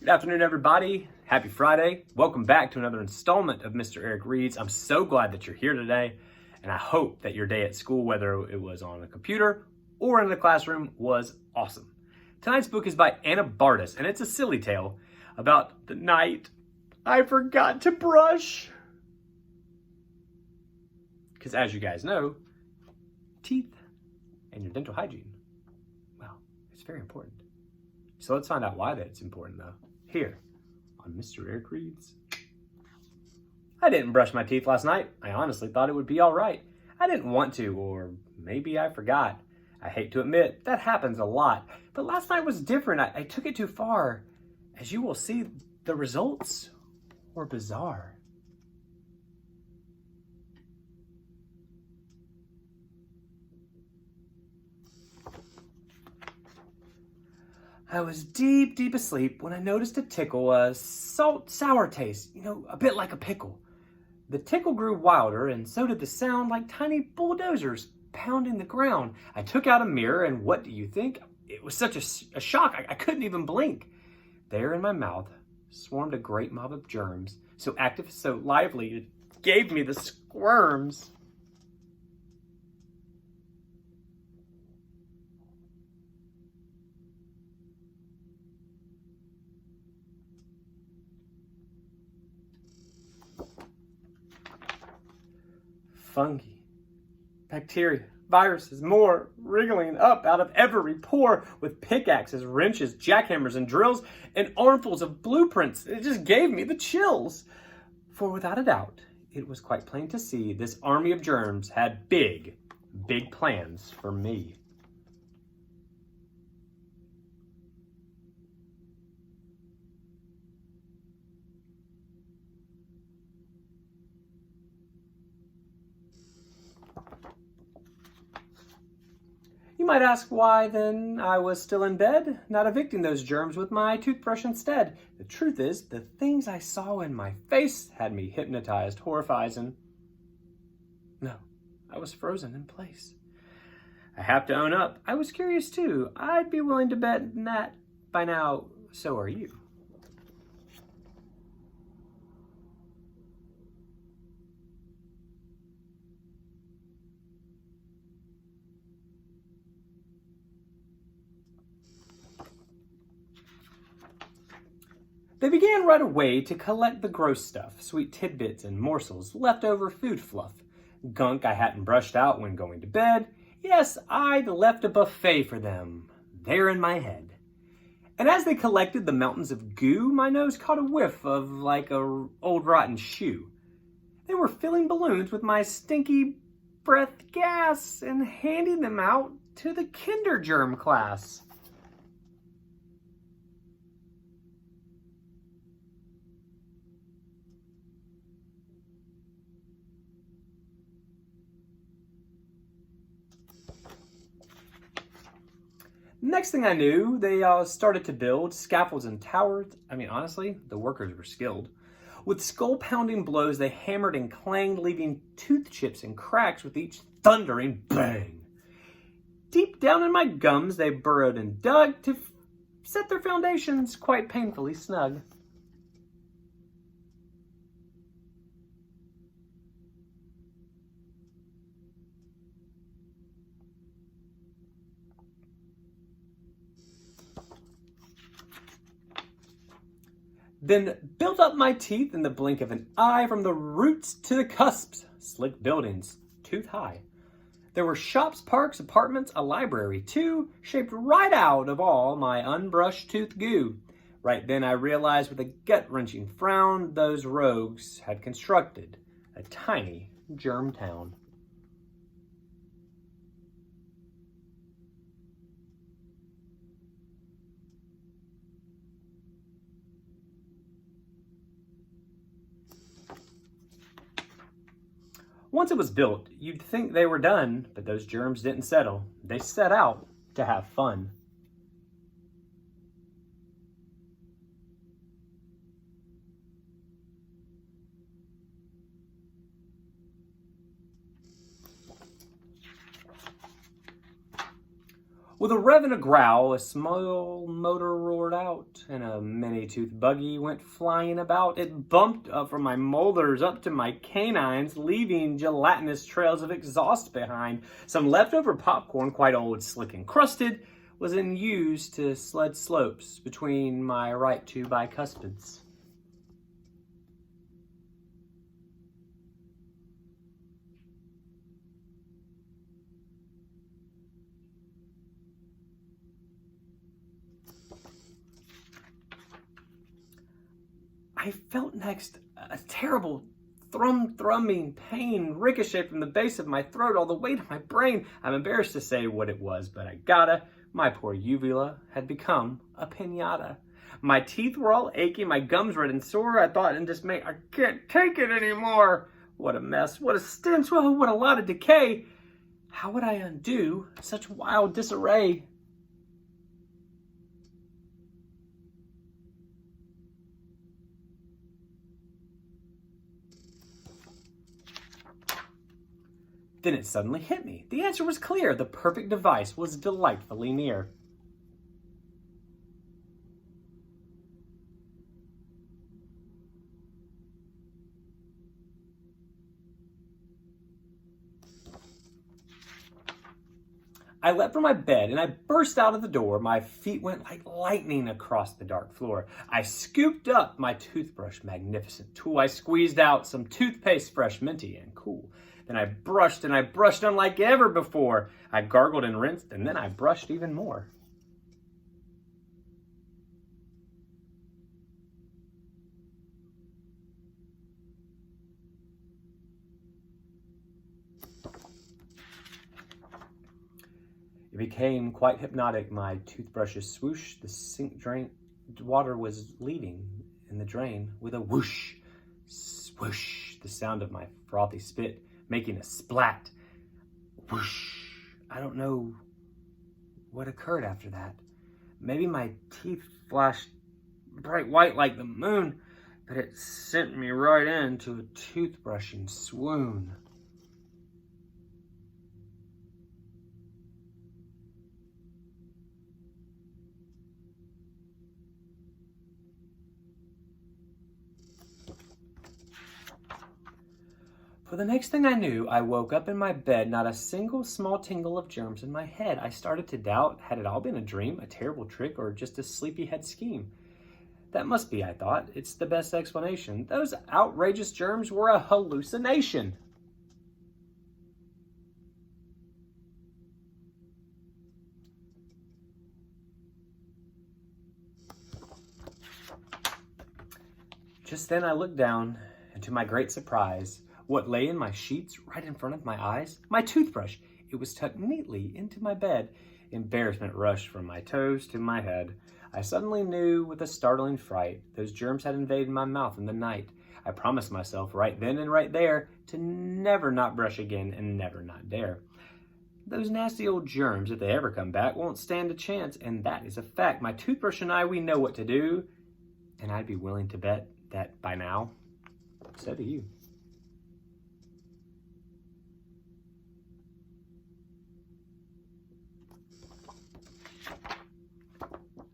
Good afternoon, everybody. Happy Friday. Welcome back to another installment of Mr. Eric Reads. I'm so glad that you're here today, and I hope that your day at school, whether it was on a computer or in the classroom, was awesome. Tonight's book is by Anna Bardaus, and it's a silly tale about the night I forgot to brush. Because as you guys know, teeth and your dental hygiene, well, it's very important. So let's find out why that's important, though, here on Mr. Eric Reads. I didn't brush my teeth last night. I honestly thought it would be all right. I didn't want to, or maybe I forgot. I hate to admit, that happens a lot. But last night was different. I took it too far. As you will see, the results were bizarre. I was deep asleep when I noticed a tickle, a sour taste, a bit like a pickle. The tickle grew wilder, and so did the sound, like tiny bulldozers pounding the ground. I took out a mirror, and what do you think? It was such a shock, I couldn't even blink. There in my mouth swarmed a great mob of germs, so active, so lively, it gave me the squirms. Fungi, bacteria, viruses, more, wriggling up out of every pore with pickaxes, wrenches, jackhammers, and drills, and armfuls of blueprints. It just gave me the chills. For without a doubt, it was quite plain to see this army of germs had big plans for me. You might ask why then I was still in bed, not evicting those germs with my toothbrush instead. The truth is, the things I saw in my face had me hypnotized, horrified, and no, I was frozen in place. I have to own up, I was curious too. I'd be willing to bet that by now, so are you. They began right away to collect the gross stuff, sweet tidbits and morsels, leftover food fluff, gunk I hadn't brushed out when going to bed. Yes, I'd left a buffet for them, there in my head. And as they collected the mountains of goo, my nose caught a whiff of like a old rotten shoe. They were filling balloons with my stinky breath gas and handing them out to the kinder germ class. Next thing I knew, they started to build scaffolds and towers. I mean, honestly, the workers were skilled. With skull-pounding blows, they hammered and clanged, leaving tooth chips and cracks with each thundering bang. Deep down in my gums, they burrowed and dug to set their foundations quite painfully snug. Then built up my teeth in the blink of an eye, from the roots to the cusps, slick buildings, tooth high. There were shops, parks, apartments, a library too, shaped right out of all my unbrushed tooth goo. Right then I realized with a gut-wrenching frown those rogues had constructed a tiny germ town. Once it was built, you'd think they were done, but those germs didn't settle. They set out to have fun. With a rev and a growl, a small motor roared out, and a many-toothed buggy went flying about. It bumped up from my molars up to my canines, leaving gelatinous trails of exhaust behind. Some leftover popcorn, quite old, slick, and crusted, was in use to sled slopes between my right two bicuspids. I felt next a terrible thrumming pain ricochet from the base of my throat all the way to my brain. I'm embarrassed to say what it was, but I gotta. My poor uvula had become a piñata. My teeth were all aching, my gums red and sore. I thought in dismay, I can't take it anymore. What a mess, what a stench, what a lot of decay. How would I undo such wild disarray? Then it suddenly hit me. The answer was clear. The perfect device was delightfully near. I leapt from my bed and I burst out of the door. My feet went like lightning across the dark floor. I scooped up my toothbrush, magnificent tool. I squeezed out some toothpaste, fresh, minty, and cool. Then I brushed unlike ever before. I gargled and rinsed, and then I brushed even more. It became quite hypnotic. My toothbrush's swoosh, the sink drain water was leaving in the drain with a whoosh, swoosh, the sound of my frothy spit making a splat, whoosh. I don't know what occurred after that. Maybe my teeth flashed bright white like the moon, but it sent me right into a toothbrushing swoon. For the next thing I knew, I woke up in my bed, not a single small tingle of germs in my head. I started to doubt, had it all been a dream, a terrible trick, or just a sleepyhead scheme? That must be, I thought. It's the best explanation. Those outrageous germs were a hallucination. Just then I looked down, and to my great surprise, what lay in my sheets right in front of my eyes? My toothbrush. It was tucked neatly into my bed. Embarrassment rushed from my toes to my head. I suddenly knew with a startling fright those germs had invaded my mouth in the night. I promised myself right then and right there to never not brush again and never not dare. Those nasty old germs, if they ever come back, won't stand a chance, and that is a fact. My toothbrush and I, we know what to do, and I'd be willing to bet that by now, so do you.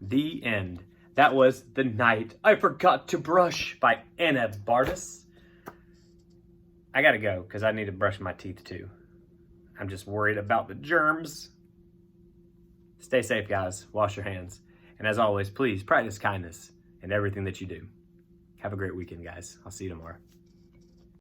The end. That was The Night I Forgot to Brush by Anna Bardaus. I gotta go because I need to brush my teeth too. I'm just worried about the germs. Stay safe, guys. Wash your hands. And as always, please practice kindness in everything that you do. Have a great weekend, guys. I'll see you tomorrow.